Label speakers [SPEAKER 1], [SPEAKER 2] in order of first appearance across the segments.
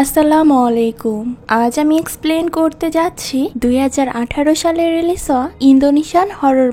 [SPEAKER 1] আসসালামু আলাইকুম। আজ আমি এক্সপ্লেন করতে যাচ্ছি 2018 সালে রিলিজ হওয়া ইন্দোনেশিয়ান হরর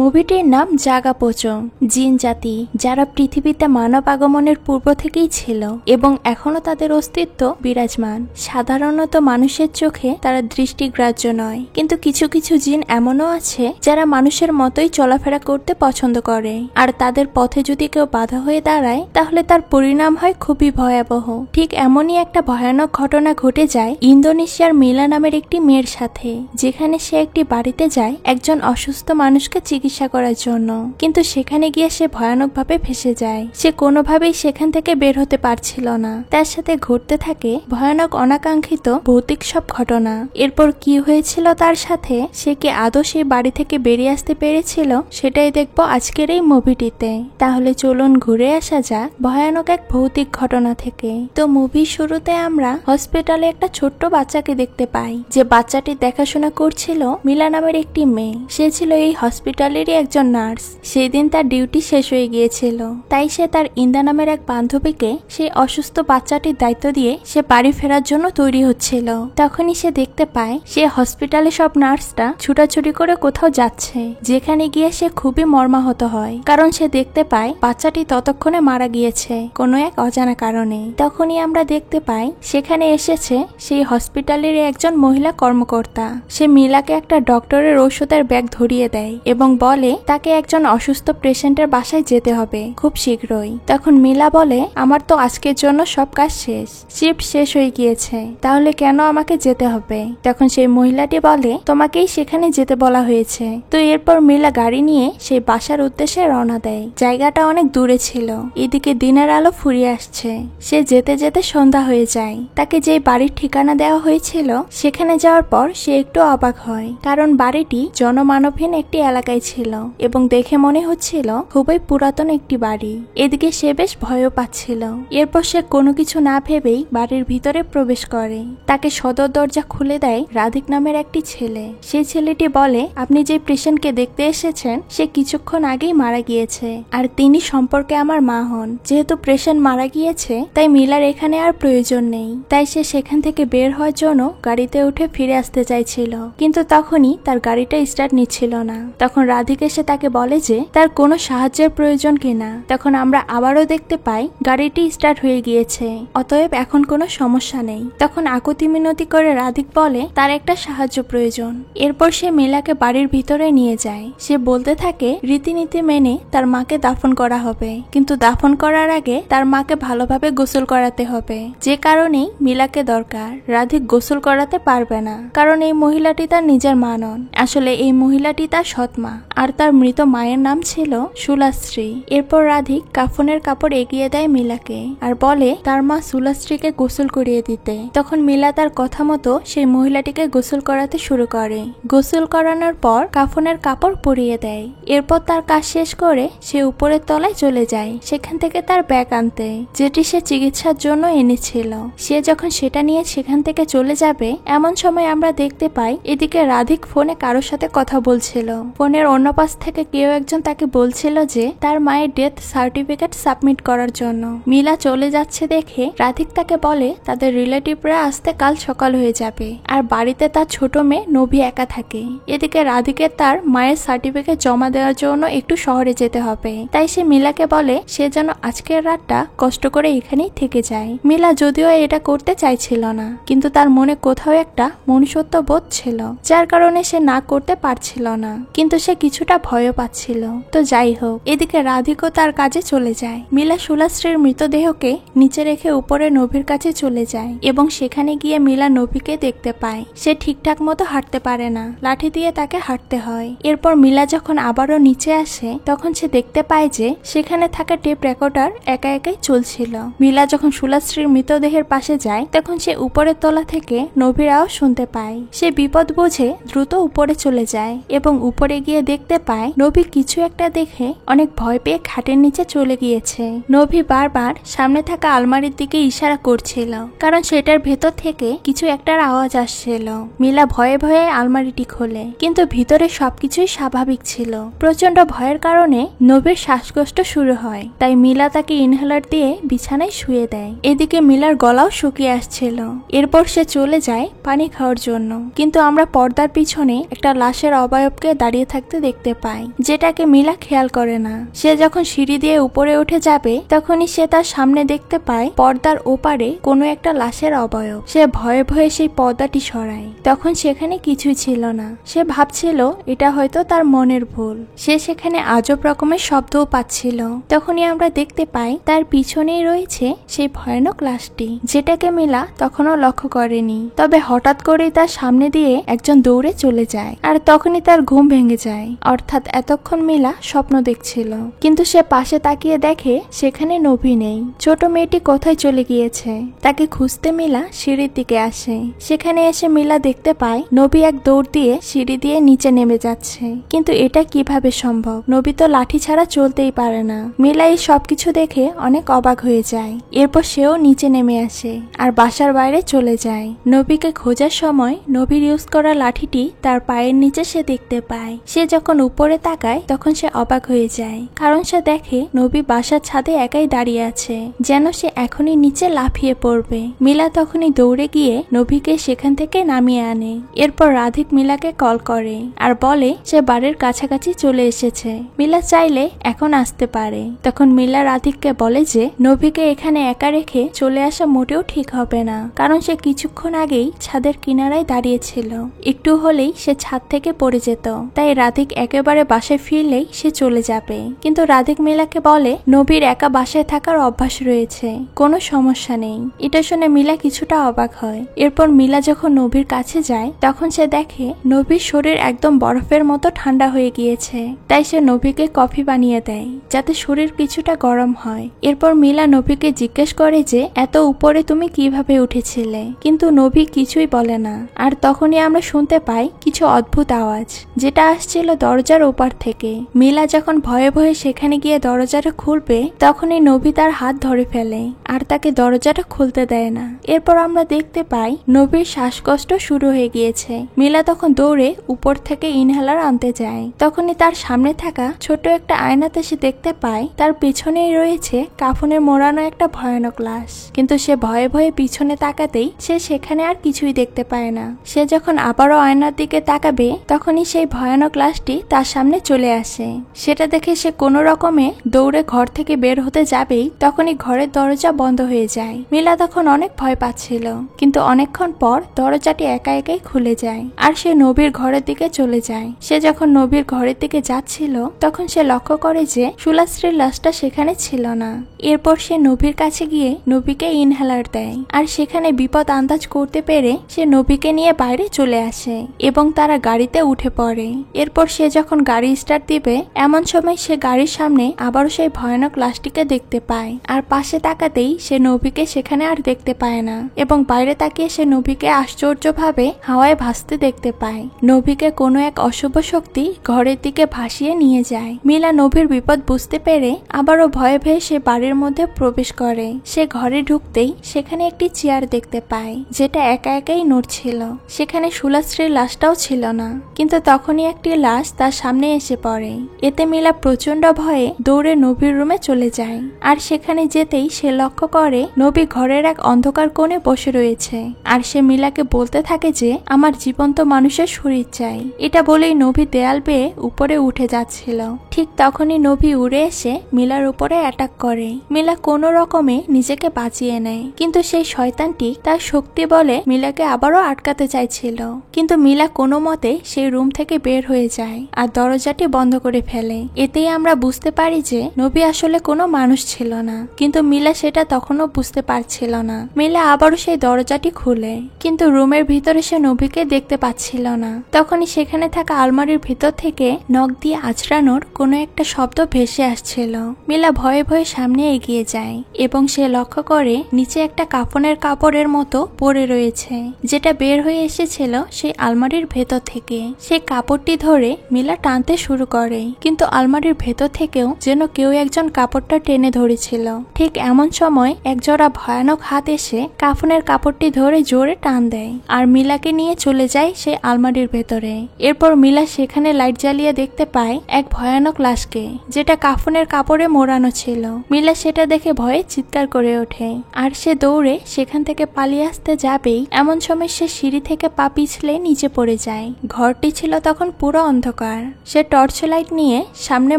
[SPEAKER 1] মুভিটির নাম জাগা পোচং। জিন জাতি যারা পৃথিবীতে মানব আগমনের পূর্ব থেকেই ছিল এবং এখনো তাদের অস্তিত্ব বিরাজমান। সাধারণত মানুষের চোখে তারা দৃষ্টিগ্রাহ্য নয়, কিন্তু কিছু কিছু জিন এমনও আছে যারা মানুষের মতোই চলাফেরা করতে পছন্দ করে, আর তাদের পথে যদি কেউ বাধা হয়ে দাঁড়ায় তাহলে তার পরিণাম হয় খুবই ভয়াবহ। ঠিক এমনই একটা ভয়ানক ঘটনা ঘটে যায় ইন্দোনেশিয়ার মিলা নামের একটি মেয়ের সাথে, যেখানে সে একটি বাড়িতে যায় একজন অসুস্থ মানুষকে চিকিৎসা করার জন্য, কিন্তু সেখানে গিয়ে সে ভয়ানকভাবে ফেঁসে যায়। সে কোনোভাবেই সেখান থেকে বের হতে পারছিল না। তার সাথে ঘটতে থাকে ভয়ানক অনাকাঙ্ক্ষিত ভৌতিক সব ঘটনা। এরপর কি হয়েছিল তার সাথে, সে কি আদৌ সেই বাড়ি থেকে বেরিয়ে আসতে পেরেছিল, সেটাই দেখবো আজকের এই মুভিটিতে। তাহলে চলুন ঘুরে আসা যাক ভয়ানক এক ভৌতিক ঘটনা থেকে। তো মুভির শুরুতে আমরা হসপিটালে একটা ছোট্ট বাচ্চাকে দেখতে পাই, যে বাচ্চাটি দেখাশোনা করছিল মিলা নামের একটি মেয়ে। সে ছিল এই হসপিটালেরই একজন নার্স। সেই দিন তার ডিউটি শেষ হয়ে গিয়েছিল, তাই সে তার ইন্দা নামের এক বান্ধবীকে সেই অসুস্থ বাচ্চাটির দায়িত্ব দিয়ে সে বাড়ি ফেরার জন্য তৈরি হচ্ছিল। তখনই সে দেখতে পায় সে হসপিটালে সব নার্সরা ছুটাছুটি করে কোথাও যাচ্ছে, যেখানে গিয়ে সে খুবই মর্মাহত হয়, কারণ সে দেখতে পায় বাচ্চাটি ততক্ষণে মারা গিয়েছে কোনো এক অজানা কারণে। তখনই আমরা দেখতে পাই সেখানে এসেছে সেই হসপিটালের একজন মহিলা কর্মকর্তা। সে মিলাকে একটা ডক্টরের ঔষধের ব্যাগ ধরিয়ে দেয় এবং বলে তাকে একজন অসুস্থ পেশেন্টের বাসায় যেতে হবে খুব শীঘ্রই। তখন মিলা বলে, আমার তো আজকের জন্য সব কাজ শেষ, শিফট শেষ হয়ে গিয়েছে, তাহলে কেন আমাকে যেতে হবে? তখন সেই মহিলাটি বলে, তোমাকেই সেখানে যেতে বলা হয়েছে। তো এরপর মিলা গাড়ি নিয়ে সেই বাসার উদ্দেশ্যে রওনা দেয়। জায়গাটা অনেক দূরে ছিল, এদিকে দিনের আলো ফুরিয়ে আসছে। সে যেতে যেতে সন্ধ্যা হয়ে যায়। তাকে যে বাড়ির ঠিকানা দেওয়া হয়েছিল সেখানে যাওয়ার পর সে একটু অবাক হয়, কারণ বাড়িটি জনমানবহীন একটি এলাকায় ছিল এবং দেখে মনে হচ্ছিল খুবই পুরাতন একটি বাড়ি। এদিকে সে বেশ ভয়ও পাচ্ছিল। এরপর সে কোনো কিছু না ভেবেই বাড়ির ভিতরে প্রবেশ করে। তাকে সদর দরজা খুলে দেয় রাধিক নামের একটি ছেলে। সেই ছেলেটি বলে, আপনি যে পেশেন্টকে দেখতে এসেছেন সে কিছুক্ষণ আগেই মারা গিয়েছে, আর তিনি সম্পর্কে আমার মা হন। যেহেতু পেশেন্ট মারা গিয়েছে তাই মিলার এখানে আর প্রয়োজন নেই। তাই সে সেখান থেকে বের হওয়ার জন্য গাড়িতে উঠে ফিরে আসতে চাইছিল, কিন্তু তখনই তার গাড়িটা স্টার্ট নিচ্ছিল না। তখন রাধিক এসে তাকে বলে যে তার কোনো সাহায্যের প্রয়োজন কিনা। তখন আমরা আবারও দেখতে পাই গাড়িটি স্টার্ট হয়ে গিয়েছে, অতএব এখন কোনো সমস্যা নেই। তখন আকুতি মিনতি করে রাধিক বলে তার একটা সাহায্য প্রয়োজন। এরপর সে মিলাকে বাড়ির ভিতরে নিয়ে যায়। সে বলতে থাকে রীতিনীতি মেনে তার মাকে দাফন করা হবে, কিন্তু দাফন করার আগে তার মাকে ভালোভাবে গোসল করাতে হবে, যে কারণেই মিলাকে দরকার। রাধিক গোসল করাতে পারবে না, কারণ এই মহিলাটি তার নিজের মা নন। আসলে এই মহিলাটি তার সৎ মা, আর তার মৃত মায়ের নাম ছিল সুলাশ্রী। এরপর রাধিক কাফনের কাপড় এগিয়ে দেয় মিলাকে আর বলে তার মা সুলাশ্রীকে গোসল করিয়ে দিতে। তখন মিলা তার কথা মতো সেই মহিলাটিকে গোসল করাতে শুরু করে। গোসল করানোর পর কাফনের কাপড় পরিয়ে দেয়। এরপর তার কাজ শেষ করে সে উপরের তলায় চলে যায় সেখান থেকে তার ব্যাগ আনতে, যেটি সে চিকিৎসার জন্য এনেছিল। সে যখন সেটা নিয়ে সেখান থেকে চলে যাবে, এমন সময় আমরা দেখতে পাই এদিকে রাধিক ফোনে কারোর সাথে কথা বলছিল। ফোনের অন্য পাশ থেকে কেউ একজন তাকে বলছিল যে তার মায়ের ডেথ সার্টিফিকেট সাবমিট করার জন্য। মিলা চলে যাচ্ছে দেখে রাধিক তাকে বলে তাদের রিলেটিভরা আসতে কাল সকাল হয়ে যাবে, আর বাড়িতে তার ছোট মেয়ে নভি একা থাকে। এদিকে রাধিকের তার মায়ের সার্টিফিকেট জমা দেওয়ার জন্য একটু শহরে যেতে হবে, তাই সে মিলাকে বলে সে যেন আজকের রাতটা কষ্ট করে এখানেই থেকে যায়। মিলা যদিও এটা করতে চাইছিল না, কিন্তু তার মনে কোথাও একটা মনুষ্যত্ব বোধ ছিল, যার কারণে সে না করতে পারছিল না, কিন্তু সে কিছুটা ভয়ও পাচ্ছিল। তো যাই হোক, এদিকে রাধিকও তার কাজে চলে যায়। মিলা সুলাশ্রীর মৃতদেহকে নিচে রেখে উপরে নভির কাছে চলে যায় এবং সেখানে গিয়ে মিলা নভিকে দেখতে পায় সে ঠিকঠাক মতো হাঁটতে পারে না, লাঠি দিয়ে তাকে হাঁটতে হয়। এরপর মিলা যখন আবারও নিচে আসে তখন সে দেখতে পায় যে সেখানে থাকা টেপ রেকর্ডার একা একাই চলছিল। মিলা যখন সুলাশ্রীর মৃতদেহের পাশে যায় তখন সে উপরের তলা থেকে নভির আওয়াজ শুনতে পায়। সে বিপদ বুঝে দ্রুত উপরে চলে যায় এবং উপরে গিয়ে দেখতে পায় নভি কিছু একটা দেখে অনেক ভয় পেয়ে খাটের নিচে চলে গিয়েছে। নভি বারবার সামনে থাকা আলমারির দিকে ইশারা করছিল, কারণ সেটার ভেতর থেকে কিছু একটার আওয়াজ আসছিল। মিলা ভয়ে ভয়ে আলমারিটি খোলে, কিন্তু ভিতরে সবকিছুই স্বাভাবিক ছিল। প্রচন্ড ভয়ের কারণে নভির শ্বাসকষ্ট শুরু হয়, তাই মিলা তাকে ইনহেলার দিয়ে বিছানায় শুয়ে দেয়। এদিকে মিলার গলা গলাও শুকিয়ে আসছিল। এরপর সে চলে যায় পানি খাওয়ার জন্য, কিন্তু আমরা পর্দার পিছনে একটা লাশের অবয়বকে দাঁড়িয়ে থাকতে দেখতে পাই, যেটাকে মিলা খেয়াল করে না। সে যখন সিঁড়ি দিয়ে উপরে উঠে যাবে তখনই সে তার সামনে দেখতে পায় পর্দার ওপারে কোনো একটা লাশের অবয়ব। সে ভয়ে ভয়ে সেই পর্দাটি সরায়। তখন সেখানে কিছুই ছিল না। সে ভাবছিল এটা হয়তো তার মনের ভুল। সে সেখানে আজব রকমের শব্দও পাচ্ছিল। তখনই আমরা দেখতে পাই তার পিছনেই রয়েছে সেই ভয়ানক লাশটি, যেটাকে মিলা তখনও লক্ষ্য করেনি। তবে হঠাৎ করেই তার সামনে দিয়ে একজন দৌড়ে চলে যায়, আর তখনই তার ঘুম ভেঙে যায়। অর্থাৎ এতক্ষণ মিলা স্বপ্ন দেখছিল, কিন্তু সে পাশে তাকিয়ে দেখে সেখানে নবী নেই। ছোট মেয়েটি কোথায় চলে গিয়েছে তাকে খুঁজতে মিলা সিঁড়ির দিকে আসে। সেখানে এসে মিলা দেখতে পায় নবী এক দৌড় দিয়ে সিঁড়ি দিয়ে নিচে নেমে যাচ্ছে। কিন্তু এটা কিভাবে সম্ভব? নবী তো লাঠি ছাড়া চলতেই পারে না। মিলা এই সবকিছু দেখে অনেক অবাক হয়ে যায়। এরপর সেও নিচে নেমে আসে আর বাসার বাইরে চলে যায়। নবীকে খোঁজার সময় নবীর ইউজ করা লাঠিটি তার পায়ের নিচে সে দেখতে পায়। সে যখন উপরে তাকায় তখন সে অবাক হয়ে যায়, কারণ সে দেখে নবী বাসার ছাদে একাই দাঁড়িয়ে আছে, যেন সে এখনই নিচে লাফিয়ে পড়বে। মিলা তখনই দৌড়ে গিয়ে নবীকে সেখান থেকে নামিয়ে আনে। এরপর রাধিক মিলাকে কল করে আর বলে সে বাড়ির কাছাকাছি চলে এসেছে, মিলা চাইলে এখন আসতে পারে। তখন মিলা রাধিককে বলে যে নবীকে এখানে একা রেখে চলে আসা মোটেও ঠিক হবে না, কারণ সে কিছুক্ষণ আগেই ছাদের কিনারায় দাঁড়িয়েছিল। একটু হলেই সে ছাদ থেকে পড়ে যেত। তাই রাধিক একেবারে বাসায় ফিরলেই সে চলে যাবে। কিন্তু রাধিক মিলাকে বলে নবীর একা বাসায় থাকার অভ্যাস রয়েছে, কোনো সমস্যা নেই। এটা শুনে মিলা কিছুটা অবাক হয়। এরপর মিলা যখন নবীর কাছে যায় তখন সে দেখে নবীর শরীর একদম বরফের মতো ঠান্ডা হয়ে গিয়েছে। তাই সে নবীকে কফি বানিয়ে দেয় যাতে শরীর কিছুটা গরম হয়। এরপর মিলা নবীকে জিজ্ঞেস করে যে এত উপরে তুমি কিভাবে উঠেছিলে, কিন্তু নবী কিছুই বলে না। আর তখনই আমরা শুনতে পাই কিছু অদ্ভুত আওয়াজ, যেটা আসছিল দরজার ওপার থেকে। মিলা যখন ভয়ে ভয়ে সেখানে গিয়ে দরজাটা খুলবে তখনই নবী তার হাত ধরে ফেলে আর তাকে দরজাটা খুলতে দেয় না। এরপর আমরা দেখতে পাই নবীর শ্বাসকষ্ট শুরু হয়ে গিয়েছে। মিলা তখন দৌড়ে উপর থেকে ইনহেলার আনতে যায়। তখনই তার সামনে থাকা ছোট একটা আয়নাতে সে দেখতে পায় তার পিছনেই রয়েছে কাফনে মোড়ানো একটা ভয়ানক লাশ। কিন্তু সে ভয়ে ভয়ে পিছনে তাকাতেই সে সেখানে আর কিছুই দেখতে পায় না। সে যখন আবারও আয়নার দিকে তাকাবে তখনই সেই ভয়ানক লাশটি তার সামনে চলে আসে। সেটা দেখে সে কোনো রকমে দৌড়ে ঘর থেকে বের হতে যাবেই তখনই ঘরের দরজা বন্ধ হয়ে যায়। মিলা তখন অনেক ভয় পাচ্ছিল, কিন্তু অনেকক্ষণ পর দরজাটি একা একাই খুলে যায় আর সে নবীর ঘরের দিকে চলে যায়। সে যখন নবীর ঘরের দিকে যাচ্ছিল তখন সে লক্ষ্য করে যে সুলাস্ত্রীর লাশটা সেখানে ছিল না। এরপর সে নবীর কাছে গিয়ে নবীকে ইনহেলার দেয় আর সেখানে বিপদ আন্দাজ করতে পেরে সে নবীকে নিয়ে বাইরে চলে আসে এবং তারা গাড়িতে উঠে পড়ে। এরপর সে যখন গাড়ি স্টার্ট দিবে এমন সময় সে গাড়ির সামনে আবারও সেই ভয়ানক লাশটিকে দেখতে পায় আর পাশে তাকাতেই সে নবীকে সেখানে আর দেখতে পায় না এবং বাইরে তাকিয়ে সে নবীকে আশ্চর্যভাবে হাওয়ায় ভাসতে দেখতে পায়। নবীকে কোনো এক অশুভ শক্তি ঘরের দিকে ভাসিয়ে নিয়ে যায়। মিলা নবীর বিপদ বুঝতে পেরে আবারও ভয়ে ভয়ে সে বাড়ির মধ্যে প্রবেশ করে। সে ঘরে ঢুকতেই সেখানে একটি চেয়ার দেখতে পায় যেটা একা একাই নড়ছিল। সেখানে সুলাস্ত্রীর লাশটাও ছিল না, কিন্তু তখনই একটি লাশ তার সামনে এসে পড়ে। এতে মিলা প্রচন্ড ভয়ে দৌড়ে নবীর রুমে চলে যায় আর সেখানে যেতেই সে লক্ষ্য করে নবী ঘরের এক অন্ধকার কোণে বসে রয়েছে আর সে মিলাকে বলতে থাকে যে আমার জীবন্ত মানুষের শরীর চাই। এটা বলেই নবী দেয়াল বেয়ে উপরে উঠে যাচ্ছিল। ঠিক তখনই নবী উড়ে এসে মিলার উপরে অ্যাটাক করে। মিলা কোনো রকমে নিজেকে বাঁচিয়ে নেয়, কিন্তু সেই শয়তানটি তার শক্তি বলে মিলাকে আবারও আটকাতে চাইছিল। কিন্তু মিলা কোনো মতে সেই রুম থেকে বের হয়ে যায় আর দরজাটি বন্ধ করে ফেলে। এতেই আমরা বুঝতে পারি যে নবী আসলে কোনো মানুষ ছিল না, কিন্তু মিলা সেটা তখনও বুঝতে পারছিল না। মিলা আবারও সেই দরজাটি খুলে, কিন্তু রুমের ভিতরে সে নবীকে দেখতে পাচ্ছিল না। তখনই সেখানে থাকা আলমারির ভিতর থেকে নখ দিয়ে আঁচড়ানোর কোনো একটা শব্দ ভেসে আসছিল। মিলা ভয়ে ভয়ে সামনে এগিয়ে যায় এবং সে লক্ষ্য করে নিচে একটা কাফনের কাপড়ের মতো পড়ে রয়েছে, যেটা বের হয়ে এসেছিল সেই আলমারির ভেতর থেকে। সেই কাপড়টি ধরে মিলা টানতে শুরু করে, কিন্তু আলমারির ভেতর থেকেও যেন কেউ একজন কাপড়টা টেনে ধরেছিল। ঠিক এমন সময় একজোড়া ভয়ানক হাত এসে কাফনের কাপড়টি ধরে জোরে টান দেয় আর মিলাকে নিয়ে চলে যায় সেই আলমারির ভেতরে। এরপর মিলা সেখানে লাইট জ্বালিয়ে দেখতে পায় এক ভয়ানক লাশকে, যেটা কাফনের কাপড়ে মোড়ানো ছিল। মিলা সেটা দেখে ভয়ে চিৎকার করে ওঠে আর সে দৌড়ে সেখান থেকে পালিয়ে আসতে যাবেই এমন সময় সে সিঁড়ি থেকে পা পিছলে নিচে পড়ে যায়। ঘরটি ছিল তখন পুরো অন্ধকার। সে টর্চ লাইট নিয়ে সামনে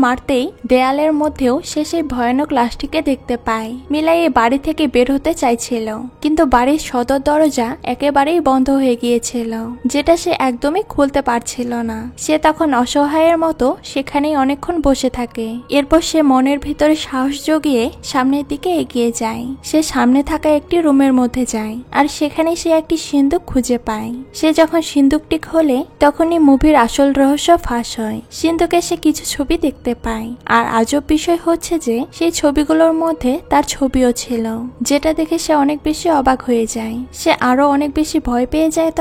[SPEAKER 1] মারতেই দেয়ালের মধ্যেও সে সেই ভয়ানক লাশটিকে দেখতে পায়। মিলা এই বাড়ি থেকে বের হতে চাইছিল, কিন্তু বাড়ির সদর দরজা একেবারেই বন্ধ হয়ে গিয়েছিল, যেটা সে একদমই খুলতে পারছিল না। সে তখন অসহায়ের মতো সেখানেই অনেকক্ষণ বসে থাকে। এরপর সে মনের ভিতরে সাহস জগিয়ে সামনের দিকে এগিয়ে যায়। সে সামনে থাকা একটি রুমের মধ্যে যায় আর সেখানে সে একটি সিন্দুক খুঁজে পায়। সে যখন সিন্দুকটি খোলে তখনই মুভির আসল রহস্য ফাঁস হয়। সিন্দুকে সে কিছু ছবি দেখতে পায়, আর আজব বিষয় হচ্ছে যে সেই ছবিগুলোর মধ্যে তার ছবিও ছিল, যেটা দেখে সে অনেক বেশি অবাক হয়ে যায়। সে আরো অনেক বেশি ভয় পেয়ে যায়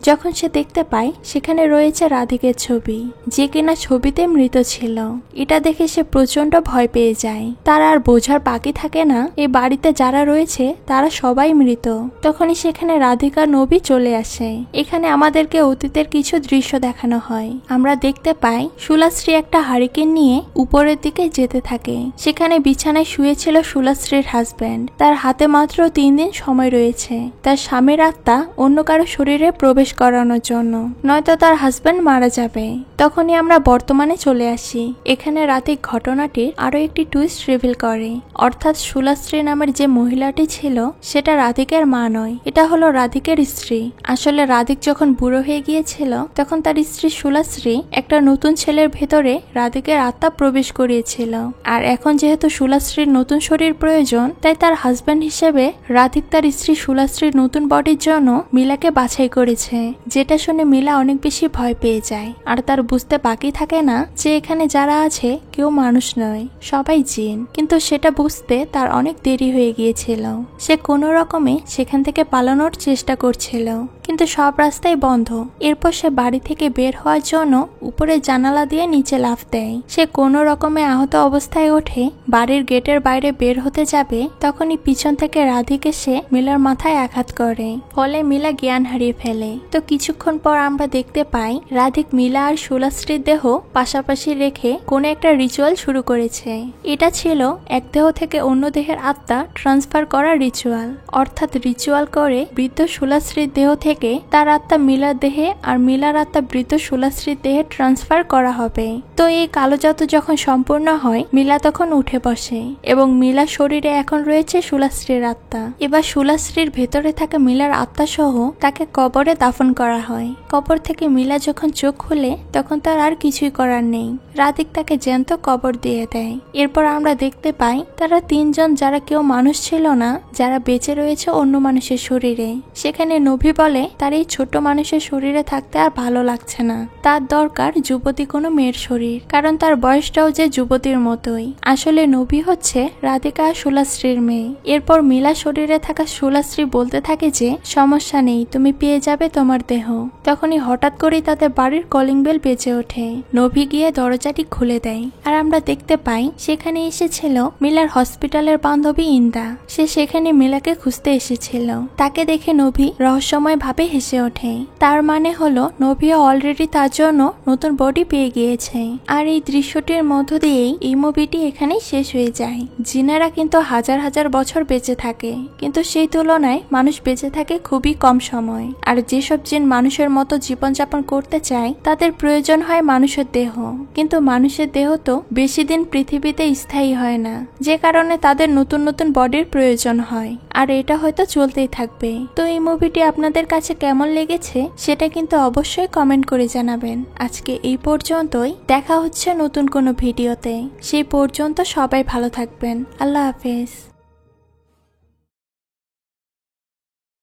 [SPEAKER 1] যখন সে দেখতে পায় সেখানে রয়েছে রাধিকের ছবি, যে কিনা ছবিতে মৃত ছিল। এটা দেখে সে প্রচন্ড ভয় পেয়ে যায়। তার আর বোঝার বাকি থাকে না এই বাড়িতে যারা রয়েছে তারা সবাই মৃত। তখনই সেখানে রাধিকা নবী চলে আসে। এখানে আমাদেরকে অতীতের কিছু দৃশ্য দেখানো হয়। আমরা দেখতে পাই সুলাশ্রী একটা হারিকেন নিয়ে উপরের দিকে যেতে থাকে। সেখানে বিছানায় শুয়েছিল সুলাশ্রীর হাজবেন্ড। তার হাতে মাত্র 3 দিন সময় রয়েছে তার স্বামীর আত্মা অন্য কারো শরীরে প্রবেশ করানোর জন্য, নয়তো তার হাজবেন্ড মারা যাবে। তখনই আমরা বর্তমানে চলে আসি। এখানে রাতে ঘটনাটির আরো একটি টুইস্ট রিভিল করে, অর্থাৎ সুলাশ্রী নামের যে মহিলাটি ছিল সেটা রাধিকের মা নয়, এটা হলো রাধিকের স্ত্রী। আসলে রাধিক যখন বুড়ো হয়ে গিয়েছিল তখন তার স্ত্রী সুলাশ্রী একটা নতুন ছেলের ভেতরে রাধিকের আত্মা প্রবেশ করিয়েছিল। আর এখন যেহেতু সুলাশ্রীর নতুন শরীর প্রয়োজন, তাই তার হাজবেন্ড হিসেবে রাধিক তার স্ত্রী সুলাশ্রীর নতুন বডির জন্য মিলাকে বাছাই করেছে। যেটা শুনে মিলা অনেক বেশি ভয় পেয়ে যায়, আর তার বুঝতে বাকি থাকে না যে এখানে যারা আছে কেউ মানুষ নয়, সবাই জিন। কিন্তু সেটা বুঝতে তার অনেক দেরি হয়ে গিয়েছিল। সে কোনো রকমে সেখান থেকে পালানোর চেষ্টা করছিল, কিন্তু সব রাস্তাই বন্ধ। এরপর সে বাড়ি থেকে বের হওয়ার জন্য উপরে জানালা দিয়ে নিচে লাফ দেয়। সে কোনো রকমে আহত অবস্থায় ওঠে বাড়ির গেটের বাইরে বের হতে যাবে, তখনই পিছন থেকে রাধিক এসে মিলার মাথায় আঘাত করে, ফলে মিলা জ্ঞান হারিয়ে ফেলে। তো কিছুক্ষণ পর আমরা দেখতে পাই রাধিক মিলা আর সুলাশ্রীর দেহ পাশাপাশি রেখে কোনো একটা রিচুয়াল শুরু করেছে। এটা ছিল এক দেহ থেকে অন্য দেহের আত্মা ট্রান্সফার করার রিচুয়াল, অর্থাৎ রিচুয়াল করে বৃদ্ধ সুলাশ্রীর দেহ থেকে তার আত্মা মিলার দেহে আর মিলার আত্মা বৃদ্ধ সুলাশ্রীর দেহে ট্রান্সফার করা হবে। তো এই কালো জাদু যখন সম্পূর্ণ হয় মিলা তখন উঠে বসে এবং মিলার শরীরে এখন রয়েছে সুলাশ্রীর আত্মা। এবার সুলাশ্রীর ভেতরে থাকা মিলার আত্মা সহ তাকে কবরে দাফন করা হয়। কবর থেকে মিলা যখন চোখ খুলে তখন তার আর কিছুই করার নেই। রাধিক তাকে জ্যান্ত কবর দিয়ে দেয়। এরপর আমরা দেখতে পাই তারা 3 জন যারা কেউ মানুষ ছিল না, যারা বেঁচে রয়েছে অন্য মানুষের শরীরে। সেখানে নবী বলে তার এই ছোট মানুষের শরীরে থাকতে আর ভালো লাগছে না, তার দরকার যুবতী কোনো মেয়ের শরীর, কারণ তার বয়সটাও যে যুবতীর মতোই। আসলে নবী হচ্ছে রাধিকা আর সুলাশ্রীর মেয়ে। এরপর মিলা শরীরে থাকা সুলাশ্রী বলতে থাকে যে সমস্যা নেই, তুমি পেয়ে যাবে তোমার দেহ। তখনই হঠাৎ করেই তাদের বাড়ির কলিং বেল বেজে ওঠে। নবী গিয়ে দরজাটি খুলে দেয়, আর আমরা দেখতে পাই সেখানে এসেছিল মিলার হসপিটালের বান্ধবী ইন্দা। সে সেখানে মিলাকে খুঁজতে এসেছিল। তাকে দেখে নবী রহস্যময় ভাবে হেসে ওঠে। তার মানে হলো নবীও অলরেডি তার জন্য নতুন বডি পেয়ে গিয়েছে। আর এই দৃশ্যটির মধ্য দিয়েই এই মুভিটি এখানেই শেষ হয়ে যায়। জিনেরা কিন্তু হাজার হাজার বছর বেঁচে থাকে, কিন্তু সেই তুলনায় মানুষ বেঁচে থাকে খুবই কম সময়। আর যেসব জিন মানুষের মতো জীবনযাপন করতে চায় তাদের প্রয়োজন হয় মানুষের দেহ, কিন্তু মানুষের দেহ তো বেশি দিন পৃথিবীতে স্থায়ী হয় না, যে কারণে তাদের নতুন নতুন বডির প্রয়োজন হয়। আর এটা হয়তো চলতেই থাকবে। তো এই মুভিটি আপনাদের কাছে কেমন লেগেছে সেটা কিন্তু অবশ্যই কমেন্ট করে জানাবেন। আজকে এই পর্যন্তই, দেখা হচ্ছে নতুন কোনো ভিডিওতে। সেই পর্যন্ত সবাই ভালো থাকবেন। আল্লাহ হাফেজ।